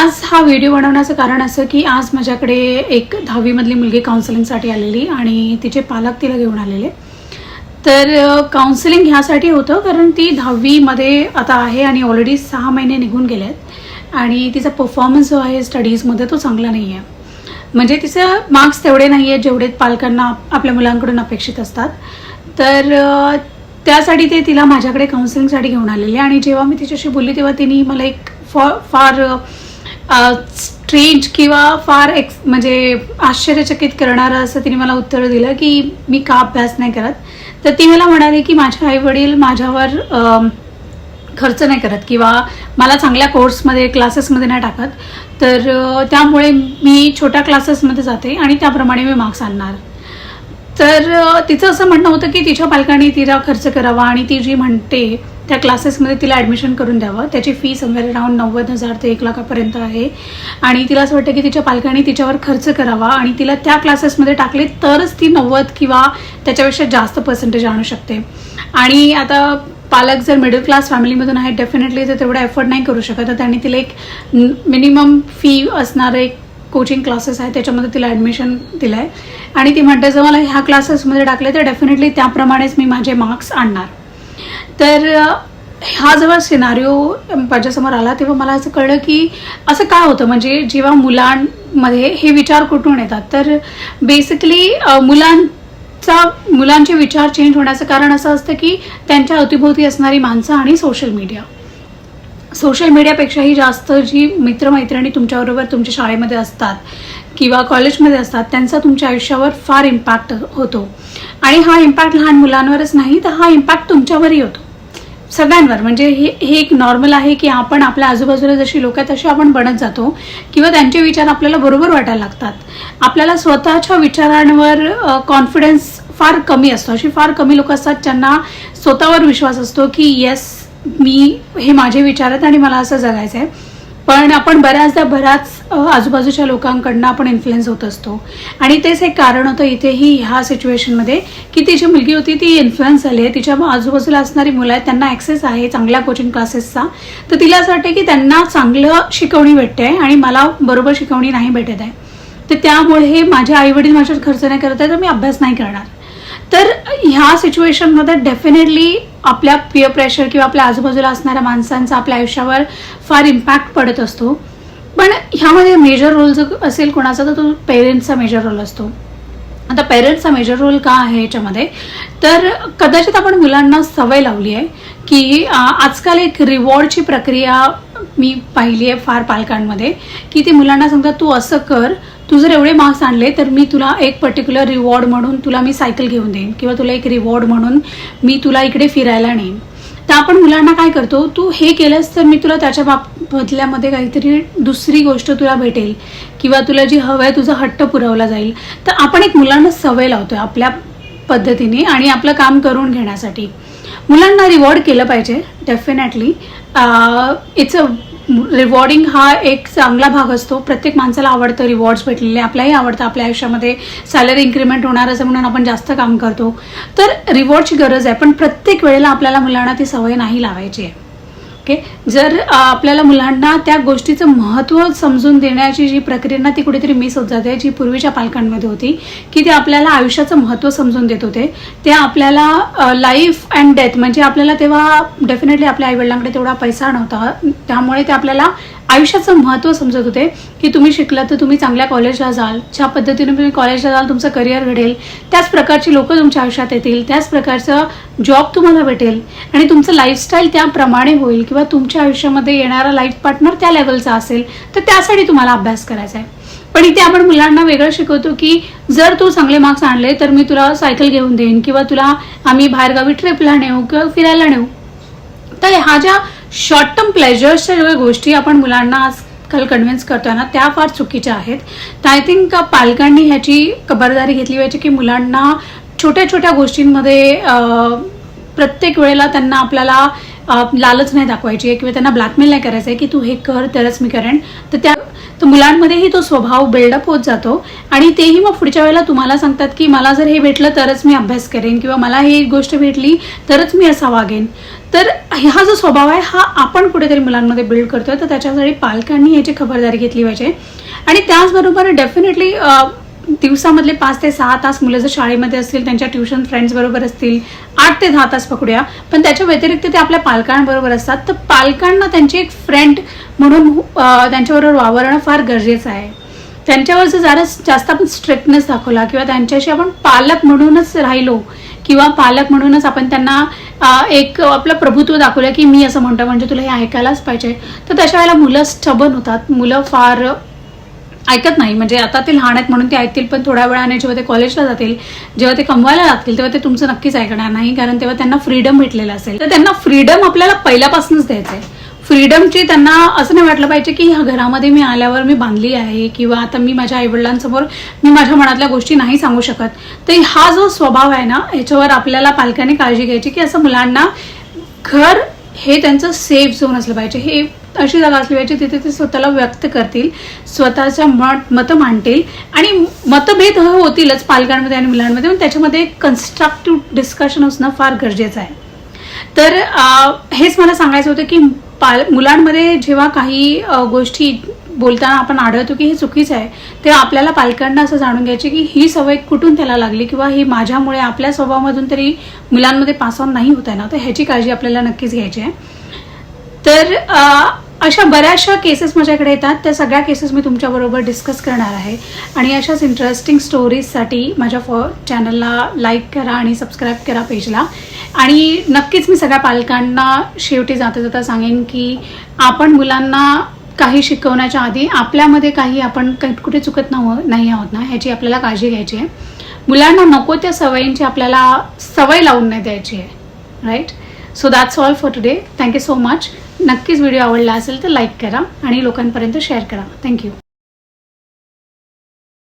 आज हा व्हिडिओ बनवण्याचं कारण असं की आज माझ्याकडे एक 10वी मधली मुलगी काउन्सिलिंगसाठी आलेली आणि तिचे पालक तिला घेऊन आलेले. तर काउन्सिलिंग ह्यासाठी होतं कारण ती 10वी मध्ये आता आहे आणि ऑलरेडी 6 महिने निघून गेले आहेत आणि तिचा परफॉर्मन्स जो आहे स्टडीजमध्ये तो चांगला नाही आहे. म्हणजे तिचे मार्क्स तेवढे नाही आहेत जेवढे पालकांना आपल्या मुलांकडून अपेक्षित असतात. तर त्यासाठी ते तिला माझ्याकडे काउन्सिलिंगसाठी घेऊन आलेले आणि जेव्हा मी तिच्याशी बोलली तेव्हा तिने मला एक फार स्ट्रेंज किंवा फार म्हणजे आश्चर्यचकित करणारं असं तिने मला उत्तर दिलं की मी का अभ्यास नाही करत. तर ती मला म्हणाली की माझे आईवडील माझ्यावर खर्च नाही करत किंवा मला चांगल्या कोर्समध्ये क्लासेसमध्ये नाही टाकत, तर त्यामुळे मी छोट्या क्लासेसमध्ये जाते आणि त्याप्रमाणे मी मार्क्स आणणार. तर तिचं असं म्हणणं होतं की तिच्या पालकांनी तिला खर्च करावा आणि ती जी म्हणते त्या क्लासेसमध्ये तिला ॲडमिशन करून द्यावं. त्याची फी समवेअर अराउंड 90,000 ते 1,00,000पर्यंत आहे आणि तिला असं वाटतं की तिच्या पालकांनी तिच्यावर खर्च करावा आणि तिला त्या क्लासेसमध्ये टाकले तरच ती 90 किंवा त्याच्यापेक्षा जास्त पर्सेंटेज आणू शकते. आणि आता पालक जर मिडल क्लास फॅमिलीमधून आहेत डेफिनेटली तर तेवढा एफर्ट नाही करू शकत. तर त्यांनी तिला एक मिनिमम फी असणारं एक कोचिंग क्लासेस आहे त्याच्यामध्ये तिला ॲडमिशन दिलं आहे आणि ती म्हणते जर मला ह्या क्लासेसमध्ये टाकले तर डेफिनेटली त्याप्रमाणेच मी माझे मार्क्स आणणार. तर हा जेव्हा सिनारिओ माझ्यासमोर आला तेव्हा मला असं कळलं की असं का होतं. म्हणजे जेव्हा मुलांमध्ये हे विचार कुठून येतात तर बेसिकली मुलांचे विचार चेंज होण्याचं कारण असं असतं की त्यांच्या अवतीभोवती असणारी माणसं आणि सोशल मीडियापेक्षाही जास्त जी मित्रमैत्रिणी तुमच्याबरोबर तुमच्या शाळेमध्ये असतात किंवा कॉलेजमध्ये असतात त्यांचा तुमच्या आयुष्यावर फार इम्पॅक्ट होतो. आणि हा इम्पॅक्ट लहान मुलांवरच नाही तर हा इम्पॅक्ट तुमच्यावरही होतो, सगळ्यांवर. म्हणजे हे एक नॉर्मल आहे की आपण आपल्या आजूबाजूला जशी लोक आहेत तशी आपण बनत जातो किंवा त्यांचे विचार आपल्याला बरोबर वाटायला लागतात. आपल्याला स्वतःच्या विचारांवर कॉन्फिडन्स फार कमी असतो. अशी फार कमी लोक असतात ज्यांना स्वतःवर विश्वास असतो की येस हे माझे विचार आहेत आणि मला असं जगायचं आहे. पण आपण बऱ्याच आजूबाजूच्या लोकांकडनं आपण इन्फ्लुएन्स होत असतो आणि तेच एक कारण होतं इथेही ह्या सिच्युएशनमध्ये की ती जी मुलगी होती ती इन्फ्लुएन्स झाली आहे. तिच्या आजूबाजूला असणारी मुलं आहेत त्यांना ॲक्सेस आहे चांगल्या कोचिंग क्लासेसचा. तर तिला असं वाटतं की त्यांना चांगलं शिकवणी भेटते आहे आणि मला बरोबर शिकवणी नाही भेटत आहे. तर त्यामुळे माझे आईवडील माझ्यावर खर्च नाही करत आहे तर मी अभ्यास नाही करणार. तर ह्या सिच्युएशनमध्ये डेफिनेटली आपल्या पिअर प्रेशर किंवा आपल्या आजूबाजूला असणाऱ्या माणसांचा आपल्या आयुष्यावर फार इम्पॅक्ट पडत असतो. पण ह्यामध्ये मेजर रोल जर असेल कोणाचा तर तो पेरेंट्सचा मेजर रोल असतो. आता पेरेंट्सचा मेजर रोल का आहे याच्यामध्ये तर कदाचित आपण मुलांना सवय लावली आहे की आजकाल एक रिवॉर्डची प्रक्रिया मी पाहिली आहे फार पालकांमध्ये की ते मुलांना सांगतात तू असं कर, तू जर एवढे मार्क्स आणले तर मी तुला एक पर्टिक्युलर रिवॉर्ड म्हणून तुला मी सायकल घेऊन देईन किंवा तुला एक रिवॉर्ड म्हणून मी तुला इकडे फिरायला नेईन. तर आपण मुलांना काय करतो, तू हे केलंस तर मी तुला त्याच्या बदल्यामध्ये काहीतरी दुसरी गोष्ट तुला भेटेल किंवा तुला जी हवं आहे तुझा हट्ट पुरवला जाईल. तर आपण एक मुलांना सवय लावतोय आपल्या पद्धतीने आणि आपलं काम करून घेण्यासाठी. मुलांना रिवॉर्ड केलं पाहिजे डेफिनेटली. इट्स अ रिवॉर्डिंग हा एक चांगला भाग असतो. प्रत्येक माणसाला आवडतं रिवॉर्ड्स भेटलेले, आपल्याही आवडतं आपल्या आयुष्यामध्ये सॅलरी इन्क्रीमेंट होणार असं म्हणून आपण जास्त काम करतो. तर रिवॉर्डची गरज आहे पण प्रत्येक वेळेला आपल्याला मुलांना ती सवय नाही लावायची आहे. ओके, जर आपल्याला मुलांना त्या गोष्टीचं महत्त्व समजून देण्याची जी प्रक्रिया ना ती कुठेतरी मिस होत जाते जी पूर्वीच्या पालकांमध्ये होती की ते आपल्याला आयुष्याचं महत्त्व समजून देत होते. ते आपल्याला लाईफ अँड डेथ म्हणजे आपल्याला तेव्हा डेफिनेटली आपल्या आईवडिलांकडे तेवढा पैसा नव्हता त्यामुळे ते आपल्याला आयुष्याचं महत्त्व समजत होते की तुम्ही शिकलात तर तुम्ही चांगल्या कॉलेजला जाल, ज्या पद्धतीने तुम्ही कॉलेजला जाल तुमचं करिअर घडेल, त्याच प्रकारची लोकं तुमच्या आयुष्यात येतील, त्याच प्रकारचं जॉब तुम्हाला भेटेल आणि तुमचं लाईफस्टाईल त्याप्रमाणे होईल किंवा तुमच्या आयुष्यामध्ये येणारा लाईफ पार्टनर त्या लेवलचा असेल तर त्यासाठी तुम्हाला अभ्यास करायचा आहे. पण इथे आपण मुलांना वेगळं शिकवतो की जर तू चांगले मार्क्स आणले तर मी तुला सायकल घेऊन देईन किंवा तुला आम्ही बाहेरगावी ट्रिपला नेऊ किंवा फिरायला नेऊ. तर ह्या ज्या शॉर्ट टर्म प्लेजर्सच्या ज्या गोष्टी आपण मुलांना आजकाल कन्व्हिन्स करतोय ना त्या फार चुकीच्या आहेत. तर आय थिंक पालकांनी ह्याची खबरदारी घेतली पाहिजे की मुलांना छोट्या छोट्या गोष्टींमध्ये प्रत्येक वेळेला त्यांना आपल्याला लालच नाही दाखवायची आहे किंवा त्यांना ब्लॅकमेल नाही करायचं आहे की तू हे कर तरच मी करेन. तर मुलांमध्येही तो स्वभाव बिल्डअप होत जातो आणि तेही मग पुढच्या वेळेला तुम्हाला सांगतात की मला जर हे भेटलं तरच मी अभ्यास करेन किंवा मला ही गोष्ट भेटली तरच मी असा वागेन. तर हा जो स्वभाव आहे हा आपण कुठेतरी मुलांमध्ये बिल्ड करतोय. तर त्याच्यासाठी पालकांनी याची खबरदारी घेतली पाहिजे. आणि त्याचबरोबर डेफिनेटली दिवसामधले 5 ते 6 तास मुलं जर शाळेमध्ये असतील, त्यांच्या ट्युशन फ्रेंड्स बरोबर असतील, 8 ते 10 तास पकडूया, पण त्याच्या व्यतिरिक्त ते आपल्या पालकांबरोबर असतात. तर पालकांना त्यांची एक फ्रेंड म्हणून त्यांच्याबरोबर वावरणं फार गरजेचं आहे. त्यांच्यावर जर जरा जास्त आपण स्ट्रिक्टनेस दाखवला किंवा त्यांच्याशी आपण पालक म्हणूनच राहिलो किंवा पालक म्हणूनच आपण त्यांना एक आपलं प्रभुत्व दाखवलं की मी असं म्हणतो म्हणजे तुला हे ऐकायलाच पाहिजे, तर तशा वेळेला मुलं स्टबन होतात. मुलं फार ऐकत नाही. म्हणजे आता ते लहान आहेत म्हणून ते ऐकतील, पण थोड्या वेळाने जेव्हा ते कॉलेजला जातील, जेव्हा ते कमवायला लागतील, तेव्हा ते तुमचं नक्कीच ऐकणार नाही. कारण तेव्हा त्यांना फ्रीडम भेटलेलं असेल. तर त्यांना फ्रीडम आपल्याला पहिल्यापासूनच द्यायचं आहे. फ्रीडमची त्यांना असं नाही वाटलं पाहिजे की ह्या घरामध्ये मी आल्यावर मी बांधली आहे किंवा आता मी माझ्या आईवडिलांसमोर मी माझ्या मनातल्या गोष्टी नाही सांगू शकत. तर हा जो स्वभाव आहे ना, याच्यावर आपल्याला पालकांनी काळजी घ्यायची की असं मुलांना घर हे त्यांचं सेफ झोन असलं पाहिजे. हे अशी जागा असली पाहिजे तिथे ते स्वतःला व्यक्त करतील, स्वतःच्या मतं मांडतील आणि मतभेद होतीलच पालकांमध्ये आणि मुलांमध्ये, पण त्याच्यामध्ये एक कन्स्ट्रक्टिव्ह डिस्कशन असणं फार गरजेचं आहे. तर हेच मला सांगायचं होतं की मुलांमध्ये जेव्हा काही गोष्टी बोलताना आपण आढळतो की हे चुकीचं आहे, तेव्हा आपल्याला पालकांना असं जाणून घ्यायचे की ही सवय कुठून त्याला लागली किंवा ही माझ्यामुळे आपल्या स्वभावामधून तरी मुलांमध्ये पास ऑन नाही होत आहे ना, तर ह्याची काळजी आपल्याला नक्कीच घ्यायची आहे. तर अशा बऱ्याचशा केसेस माझ्याकडे येतात. त्या सगळ्या केसेस मी तुमच्याबरोबर डिस्कस करणार आहे आणि अशाच इंटरेस्टिंग स्टोरीजसाठी माझ्या चॅनलला लाईक करा आणि सबस्क्राईब करा पेजला. आणि नक्कीच मी सगळ्या पालकांना शेवटी जाता जाता सांगेन की आपण मुलांना काही शिकवण्याच्या आधी आपल्यामध्ये काही आपण कुठे चुकत नाही आहोत ना, ह्याची आपल्याला काळजी घ्यायची आहे. मुलांना नको त्या सवयींची आपल्याला सवय लावून नाही द्यायची आहे. Right. So that's all for today. Thank you so much. नक्कीच व्हिडिओ आवडला असेल तर लाईक करा आणि लोकांपर्यंत शेअर करा. थँक्यू.